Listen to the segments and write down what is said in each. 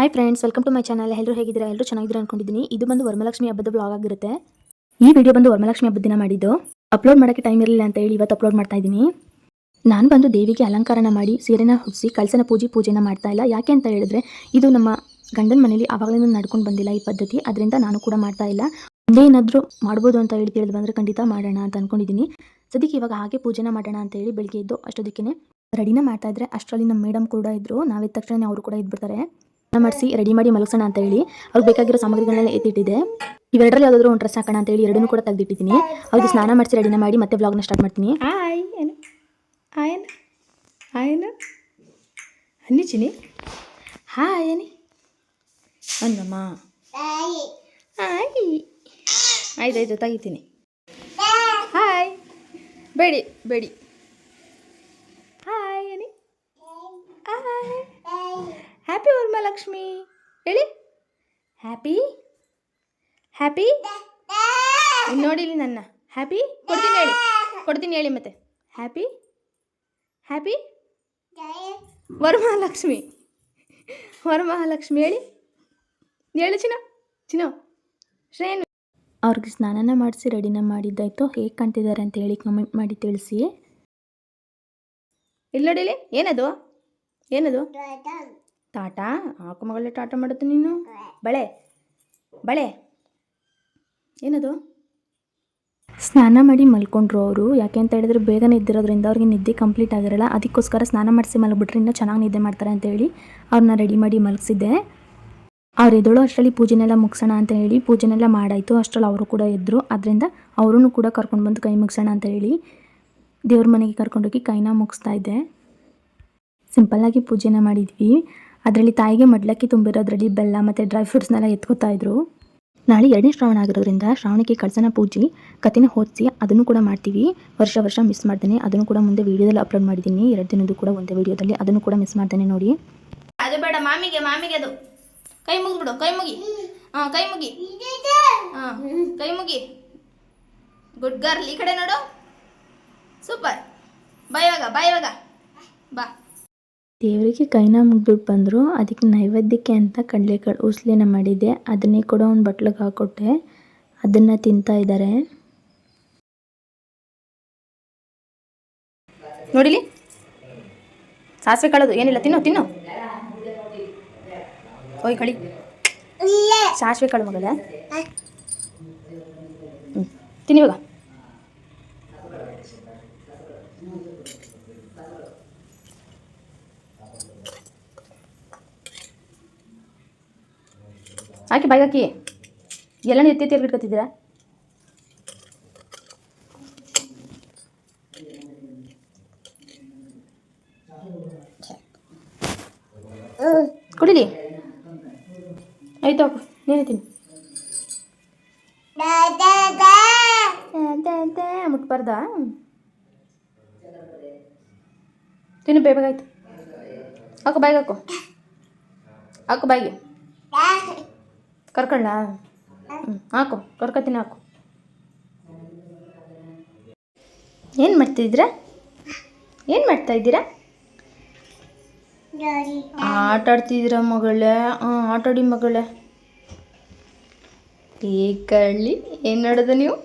Hi friends, welcome to my channel. ಎಲ್ಲರೂ ಹೇಗಿದ್ದೀರಾ? ಎಲ್ಲರೂ ಚೆನ್ನಾಗಿದ್ದೀರಾ ಅನ್ಕೊಂಡಿದ್ದೀನಿ. ಇದು ಬಂದು ವರಮಹಾಲಕ್ಷ್ಮಿ ಹಬ್ಬದ ವ್ಲಾಗ್ ಆಗಿರುತ್ತೆ. ಈ ವಿಡಿಯೋ ಬಂದು ವರಮಹಾಲಕ್ಷ್ಮಿ ಹಬ್ಬದ ದಿನ ಮಾಡಿದ್ದು. ಅಪ್ಲೋಡ್ ಮಾಡೋಕ್ಕೆ ಟೈಮ್ ಇರಲಿಲ್ಲ ಅಂತ ಹೇಳಿ ಇವತ್ತು ಅಪ್ಲೋಡ್ ಮಾಡ್ತಾ ಇದ್ದೀನಿ. ನಾನು ಬಂದು ದೇವಿಗೆ ಅಲಂಕಾರನ ಮಾಡಿ ಸೀರೆನ ಹೊದಿಸಿ ಕಳಸನ ಪೂಜೆನ ಮಾಡ್ತಾ ಇಲ್ಲ. ಯಾಕೆ ಅಂತ ಹೇಳಿದ್ರೆ ಇದು ನಮ್ಮ ಗಂಡನ ಮನೇಲಿ ಆವಾಗಲಿಂದ ನಡ್ಕೊಂಡು ಬಂದಿಲ್ಲ ಈ ಪದ್ಧತಿ. ಅದರಿಂದ ನಾನು ಕೂಡ ಮಾಡ್ತಾ ಇಲ್ಲ. ಮುಂದೆ ಏನಾದರೂ ಮಾಡ್ಬೋದು ಅಂತ ಹೇಳಿ ತಿಳಿದು ಬಂದರೆ ಖಂಡಿತ ಮಾಡೋಣ ಅಂತ ಅಂದ್ಕೊಂಡಿದ್ದೀನಿ. ಸದ್ಯಕ್ಕೆ ಇವಾಗ ಹಾಗೆ ಪೂಜೆನ ಮಾಡೋಣ ಅಂತ ಹೇಳಿ ಬೆಳಿಗ್ಗೆ ಇದ್ದು ಅಷ್ಟೊದಕ್ಕೆ ರೆಡಿನ ಮಾಡ್ತಾ ಇದ್ರೆ ಅಷ್ಟರಲ್ಲಿ ನಮ್ಮ ಮೇಡಮ್ ಕೂಡ ಇದ್ರು. ನಾವಿದ್ದ ತಕ್ಷಣ ಅವರು ಕೂಡ ಇದ್ಬಿಡ್ತಾರೆ. ಮಾಡಿಸಿ ರೆಡಿ ಮಾಡಿ ಮಲಗಿಸೋಣ ಅಂತ ಹೇಳಿ ಅವ್ರಿಗೆ ಬೇಕಾಗಿರೋ ಸಾಮಗ್ರಿಗಳನ್ನೆಲ್ಲ ಎತ್ತಿಟ್ಟಿದ್ದೆ. ಇವೆರಡರಲ್ಲಿ ಯಾವುದಾದ್ರೂ ಒಂದು ಡ್ರೆಸ್ ಹಾಕೋಣ ಅಂತ ಹೇಳಿ ಎರಡನ್ನೂ ಕೂಡ ತೆಗೆದಿಟ್ಟಿದ್ದೀನಿ. ಅವ್ರಿಗೆ ಸ್ನಾನ ಮಾಡಿಸಿ ರೆಡಿನ ಮಾಡಿ ಮತ್ತೆ ವ್ಲಾಗ್ನ ಸ್ಟಾರ್ಟ್ ಮಾಡ್ತೀನಿ. ಹಾಯ್ ಏನು ಹಾಯೇನು ಹಾಯೇನು ಅನ್ನಿ ಚಿನಿ ಹಾಯ್ ಏನಿ ಅನ್ನಮ್ಮ ಹಾಯ್ ಆಯ್ತಾಯ್ತು ತೆಗಿತೀನಿ. ಹಾಯ್ ಬೇಡಿ ಬೇಡಿ ಹಾಯ್ ಏನಿ ಹಾಯ್ ಹ್ಯಾಪಿ ವರಮಹಾಲಕ್ಷ್ಮಿ ಹೇಳಿ. ಹ್ಯಾಪಿ ಹ್ಯಾಪಿ ನೋಡಿಲಿ ನನ್ನ ಹ್ಯಾಪಿ ಕೊಡ್ತೀನಿ ಹೇಳಿ ಮತ್ತೆ ಹ್ಯಾಪಿ ಹ್ಯಾಪಿ ವರಮಹಾಲಕ್ಷ್ಮಿ ಹೇಳಿ ಚಿನ್ನ ಶ್ರೇನ್. ಅವ್ರಿಗೆ ಸ್ನಾನನ ಮಾಡಿಸಿ ರೆಡಿನ ಮಾಡಿದ್ದಾಯ್ತು. ಹೇಗೆ ಕಾಣ್ತಿದ್ದಾರೆ ಅಂತ ಹೇಳಿ ಕಮೆಂಟ್ ಮಾಡಿ ತಿಳಿಸಿ. ಇಲ್ಲಿ ನೋಡಿಲಿ ಏನದು ಟಾಟಾ ಹಾಕು ಮಗಳೇ, ಟಾಟಾ ಮಾಡುತ್ತೆ ನೀನು. ಬಳೆ ಏನದು? ಸ್ನಾನ ಮಾಡಿ ಮಲ್ಕೊಂಡ್ರು ಅವರು. ಯಾಕೆ ಅಂತ ಹೇಳಿದ್ರೆ ಬೇಗನೆ ಇದ್ದಿರೋದ್ರಿಂದ ಅವ್ರಿಗೆ ನಿದ್ದೆ ಕಂಪ್ಲೀಟ್ ಆಗಿರಲ್ಲ. ಅದಕ್ಕೋಸ್ಕರ ಸ್ನಾನ ಮಾಡಿಸಿ ಮಲಗಿಬಿಟ್ರೆ ಇನ್ನೂ ಚೆನ್ನಾಗಿ ನಿದ್ದೆ ಮಾಡ್ತಾರೆ ಅಂತ ಹೇಳಿ ಅವ್ರನ್ನ ರೆಡಿ ಮಾಡಿ ಮಲಗಿಸಿದ್ದೆ. ಅವ್ರು ಎದ್ದಳು ಅಷ್ಟರಲ್ಲಿ ಪೂಜೆನೆಲ್ಲ ಮುಗಿಸೋಣ ಅಂತ ಹೇಳಿ ಪೂಜೆನೆಲ್ಲ ಮಾಡಾಯಿತು. ಅಷ್ಟರಲ್ಲಿ ಅವರು ಕೂಡ ಎದ್ದರು. ಅದರಿಂದ ಅವರೂ ಕೂಡ ಕರ್ಕೊಂಡು ಬಂದು ಕೈ ಮುಗಿಸೋಣ ಅಂತ ಹೇಳಿ ದೇವ್ರ ಮನೆಗೆ ಕರ್ಕೊಂಡೋಗಿ ಕೈನ ಮುಗಿಸ್ತಾ ಇದ್ದೆ. ಸಿಂಪಲ್ಲಾಗಿ ಪೂಜೆನ ಮಾಡಿದ್ವಿ. ಅದರಲ್ಲಿ ತಾಯಿಗೆ ಮಡ್ಲಕ್ಕಿ ತುಂಬಿರೋದ್ರಲ್ಲಿ ಬೆಲ್ಲ ಮತ್ತು ಡ್ರೈ ಫ್ರೂಟ್ಸ್ನೆಲ್ಲ ಎತ್ಕೋತಾ ಇದ್ರು. ನಾಳೆ 2ನೇ ಶ್ರಾವಣ ಆಗಿರೋದ್ರಿಂದ ಶ್ರಾವಣಕ್ಕೆ ಕಳಸನ ಪೂಜೆ ಕಥೆನ ಓದಿಸಿ ಅದನ್ನು ಕೂಡ ಮಾಡ್ತೀವಿ. ವರ್ಷ ಮಿಸ್ ಮಾಡ್ತೇನೆ. ಅದನ್ನು ಕೂಡ ಮುಂದೆ ವೀಡಿಯೋದಲ್ಲಿ ಅಪ್ಲೋಡ್ ಮಾಡಿದ್ದೀನಿ. 2 ದಿನದ್ದು ಕೂಡ ಒಂದೇ ವೀಡಿಯೋದಲ್ಲಿ. ಅದನ್ನು ಕೂಡ ಮಿಸ್ ಮಾಡ್ತೇನೆ ನೋಡಿ. ಅದು ಬೇಡ ಮಾಮಿಗೆ ಅದು ಕೈ ಮುಗಿಬಿಡು. ಕೈ ಮುಗಿ ಕೈ ಮುಗಿ ಗುಡ್ ಗರ್ಲ್. ಈ ಕಡೆ ನೋಡು, ಸೂಪರ್. ಬಾಯವಾಗ ಬಾ. ದೇವರಿಗೆ ಕೈನ ಮುಗ್ಬಿಟ್ಟು ಬಂದರು. ಅದಕ್ಕೆ ನೈವೇದ್ಯಕ್ಕೆ ಅಂತ ಕಡಲೆಕಾಳು ಉಸ್ಲಿನ ಮಾಡಿದ್ದೆ. ಅದನ್ನೇ ಕೂಡ ಒಂದು ಬಟ್ಲಿಗೆ ಹಾಕ್ಕೊಟ್ಟೆ. ಅದನ್ನು ತಿಂತಾ ಇದ್ದಾರೆ. ನೋಡಿಲಿ ಸಾಸಿವೆ ಕಾಳದು ಏನಿಲ್ಲ, ತಿನ್ನು ಓಯ್ ಕಳಿ ಸಾಸಿವೆ ಕಾಳು ಮಗಳ ತಿನ್ನಿ ಇವಾಗ. ಹಾಕಿ ಬಾಯಿಗೆ ಹಾಕಿ. ಎಲ್ಲ ಎತ್ತಿ ಇಟ್ಕೊತಿದ್ದೀರಾ? ಕುಡಿಲಿ ಆಯ್ತು, ಹಾಕು ನೀನೇ ತಿನ್ನು. ಮುಟ್ಬಾರ್ದಾ? ತಿನ್ನು ಬೇಗಾಯ್ತು. ಹಾಕು ಬಾಯಿಗೆ ಹಾಕು ಬಾಯಿಗೆ ಕರ್ಕೊಳ್ಳ. ಹಾಕು ಕರ್ಕೊತೀನಿ ಹಾಕು. ಏನು ಮಾಡ್ತಾ ಇದ್ದೀರಾ? ಆಟ ಆಡ್ತಿದ್ದೀರಾ ಮಗಳೇ? ಆಟಾಡಿ ಮಗಳೇ. ಈ ಕಳ್ಳಿ ಏನು ನೋಡೋದು ನೀವು?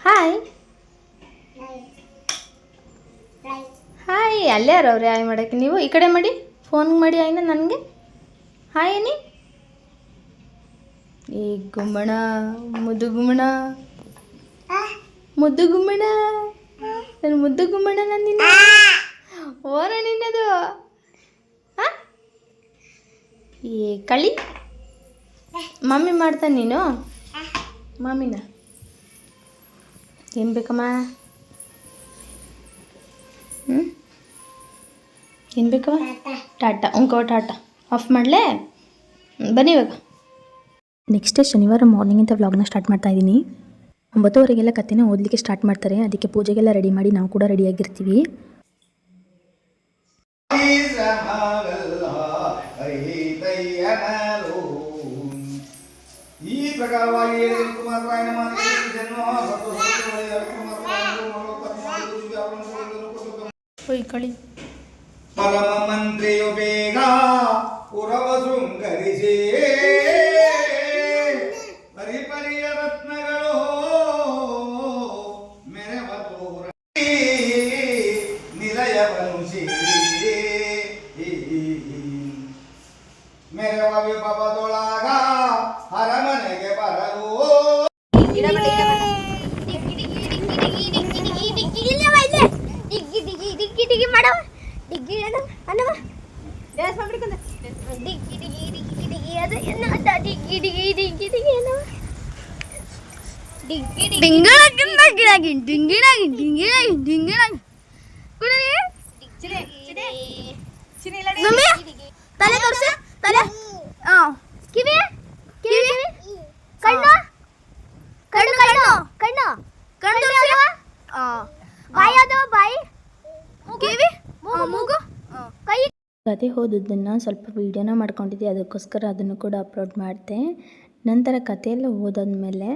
ಹಾಯ್ ಅಲ್ಲೇ ಯಾರವ್ರೆ ಹಾಯ್ ಮಾಡೋಕ್ಕೆ? ನೀವು ಈ ಕಡೆ ಮಾಡಿ, ಫೋನ್ ಮಾಡಿ ಆಯ್ನ ನನಗೆ ಹಾಯ್ ಏನಿ. ಈ ಗುಮ್ಮಣ ಮುದ್ದು ಗುಮ್ಮಣ ನನ್ನ ಮುದ್ದು ಗುಮ್ಮಣ ನಿನ್ನ ಓರ ನಿನ್ನದು. ಈ ಕಳಿ ಮಮ್ಮಿ ಮಾಡ್ತಾನೆ ನೀನು ಮಾಮಿನ. ಏನು ಬೇಕಮ್ಮ? ಏನು ಬೇಕವ? ಟಾಟಾ ಟಾಟಾ ಆಫ್ ಮಾಡಲೇ? ಬನ್ನಿ ಇವಾಗ. ನೆಕ್ಸ್ಟ್ ಡೇ ಶನಿವಾರ ಮಾರ್ನಿಂಗಿಂದ ವ್ಲಾಗ್ನ ಸ್ಟಾರ್ಟ್ ಮಾಡ್ತಾ ಇದ್ದೀನಿ. 9:00ವರೆಗೆಲ್ಲ ಕಥೆನ ಓದಲಿಕ್ಕೆ ಸ್ಟಾರ್ಟ್ ಮಾಡ್ತಾರೆ. ಅದಕ್ಕೆ ಪೂಜೆಗೆಲ್ಲ ರೆಡಿ ಮಾಡಿ ನಾವು ಕೂಡ ರೆಡಿಯಾಗಿರ್ತೀವಿ. ಈ ಪ್ರಕಾರವಾಗಿ ಕಳಿ ಪರಮ ಮಂತ್ರಿಯು ಬೇಗ ಪುರವ ಮೆರವ ವಿಭವದೊಳಗ ಅರಮನೆಗೆ ಬರಲು ತಲೆ ತೋರಿಸಿ ತಲೆ ಕಿವಿ ಕಿವಿ ಕಣ್ಣು ಕಣ್ಣು ಕಣ್ಣು ಕಣ್ಣು ಕಣ್ಣು ಬಾಯಿ ಅದು ಬಾಯಿ ಕಿವಿ ಮೂಗು ಕೈ. ಕತೆ ಓದೋದನ್ನು ಸ್ವಲ್ಪ ವೀಡಿಯೋನ ಮಾಡ್ಕೊಂಡಿದ್ದೆ, ಅದಕ್ಕೋಸ್ಕರ ಅದನ್ನು ಕೂಡ ಅಪ್ಲೋಡ್ ಮಾಡಿದೆ. ನಂತರ ಕಥೆಯೆಲ್ಲ ಓದಾದ್ಮೇಲೆ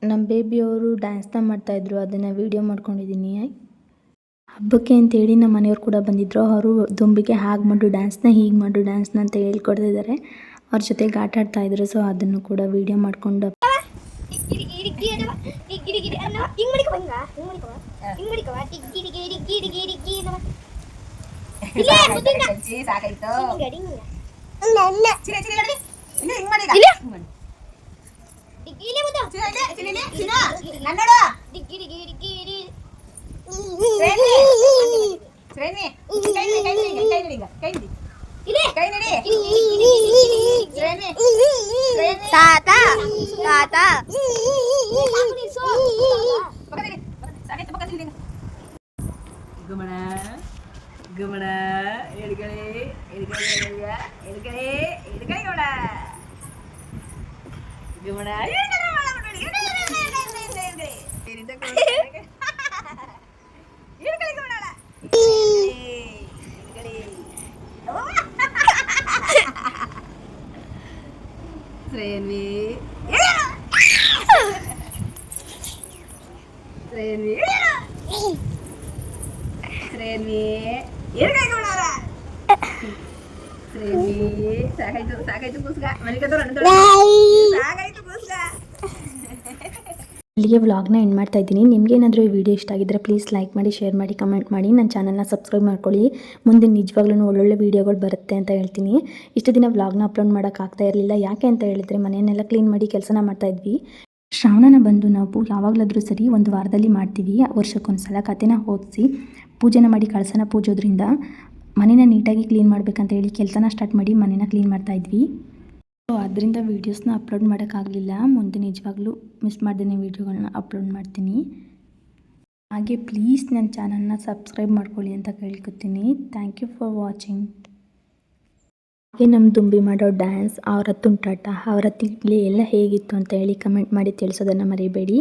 ನಮ್ಮ ಬೇಬಿಯವರು ಡ್ಯಾನ್ಸ್ನ ಮಾಡ್ತಾಯಿದ್ರು, ಅದನ್ನು ವೀಡಿಯೋ ಮಾಡ್ಕೊಂಡಿದ್ದೀನಿ. ಹಬ್ಬಕ್ಕೆ ಅಂತೇಳಿ ನಮ್ಮ ಮನೆಯವ್ರು ಕೂಡ ಬಂದಿದ್ದರು. ಅವರು ದುಂಬಿಗೆ ಹಾಗೆ ಮಾಡು ಡ್ಯಾನ್ಸ್ನ, ಹೀಗೆ ಮಾಡು ಡ್ಯಾನ್ಸ್ನ ಅಂತ ಹೇಳ್ಕೊಡ್ತಿದ್ದಾರೆ. ಅವ್ರ ಜೊತೆಗೆ ಆಟ ಆಡ್ತಾಯಿದ್ರು. ಸೊ ಅದನ್ನು ಕೂಡ ವೀಡಿಯೋ ಮಾಡಿಕೊಂಡು ತಾತ ತಾತ ಗಮನ ಗಮನ ಎಡ್ಗಡೆ ಎಡ್ಗಡೆ ಎಡ್ಗಡೆ ಎಡ್ಗಡೆ ಗಮನ ಗಮನ ಶ್ರೇನ್ವಿ ಶ್ರೇನ್ವಿ ಶ್ರೇನ್ವಿ ಎಡ್ಗಡೆ ಗಮನ ಶ್ರೇನ್ವಿ ಸಾಕಾಯ್ತು ಸಾಕಾಯ್ತು ಕೂಸ್ಗ ಮನಿಕಂತ ಸಾಕಾಯ್ತು ಕೂಸ್ಗ. ಇಲ್ಲಿಗೆ ವ್ಲಾಗ್ನ ಎಂಡ್ ಮಾಡ್ತಾ ಇದ್ದೀನಿ. ನಿಮಗೇನಾದರೂ ಈ ವಿಡಿಯೋ ಇಷ್ಟ ಆಗಿದ್ದರೆ ಪ್ಲೀಸ್ ಲೈಕ್ ಮಾಡಿ, ಶೇರ್ ಮಾಡಿ, ಕಮೆಂಟ್ ಮಾಡಿ, ನನ್ನ ಚಾನಲ್ನ ಸಬ್ಸ್ಕ್ರೈಬ್ ಮಾಡ್ಕೊಳ್ಳಿ. ಮುಂದೆ ನಿಜವಾಗ್ಲೂ ಒಳ್ಳೊಳ್ಳೆ ವೀಡಿಯೋಗಳು ಬರುತ್ತೆ ಅಂತ ಹೇಳ್ತೀನಿ. ಇಷ್ಟು ದಿನ ವ್ಲಾಗ್ನ ಅಪ್ಲೋಡ್ ಮಾಡೋಕ್ಕಾಗ್ತಾ ಇರಲಿಲ್ಲ. ಯಾಕೆ ಅಂತ ಹೇಳಿದರೆ ಮನೆಯನ್ನೆಲ್ಲ ಕ್ಲೀನ್ ಮಾಡಿ ಕೆಲಸನ ಮಾಡ್ತಾಯಿದ್ವಿ. ಶ್ರಾವಣನ ಬಂದು ನಾವು ಯಾವಾಗಲಾದರೂ ಸರಿ ಒಂದು ವಾರದಲ್ಲಿ ಮಾಡ್ತೀವಿ. ವರ್ಷಕ್ಕೊಂದ್ಸಲ ಕಥೆನ ಓದಿಸಿ ಪೂಜೆನ ಮಾಡಿ ಕಳಸನ ಪೂಜೋದ್ರಿಂದ ಮನೇನ ನೀಟಾಗಿ ಕ್ಲೀನ್ ಮಾಡಬೇಕಂತ ಹೇಳಿ ಕೆಲಸನ ಸ್ಟಾರ್ಟ್ ಮಾಡಿ ಮನೇನ ಕ್ಲೀನ್ ಮಾಡ್ತಾಯಿದ್ವಿ. ಸೊ ಅದರಿಂದ ವೀಡಿಯೋಸ್ನ ಅಪ್ಲೋಡ್ ಮಾಡೋಕ್ಕಾಗಲಿಲ್ಲ. ಮುಂದೆ ನಿಜವಾಗ್ಲೂ ಮಿಸ್ ಮಾಡ್ದೇ ವೀಡಿಯೋಗಳನ್ನ ಅಪ್ಲೋಡ್ ಮಾಡ್ತೀನಿ. ಹಾಗೆ ಪ್ಲೀಸ್ ನನ್ನ ಚಾನಲ್ನ ಸಬ್ಸ್ಕ್ರೈಬ್ ಮಾಡ್ಕೊಳ್ಳಿ ಅಂತ ಕೇಳ್ಕೊತೀನಿ. Thank you for watching. ಹಾಗೆ ನಮ್ಮ ದುಂಬಿ ಮಾಡೋ ಡ್ಯಾನ್ಸ್, ಅವರ ತುಂಟಾಟ, ಅವರ ತಿಂಡಿ ಎಲ್ಲ ಹೇಗಿತ್ತು ಅಂತ ಹೇಳಿ ಕಮೆಂಟ್ ಮಾಡಿ ತಿಳಿಸೋದನ್ನು ಮರಿಬೇಡಿ.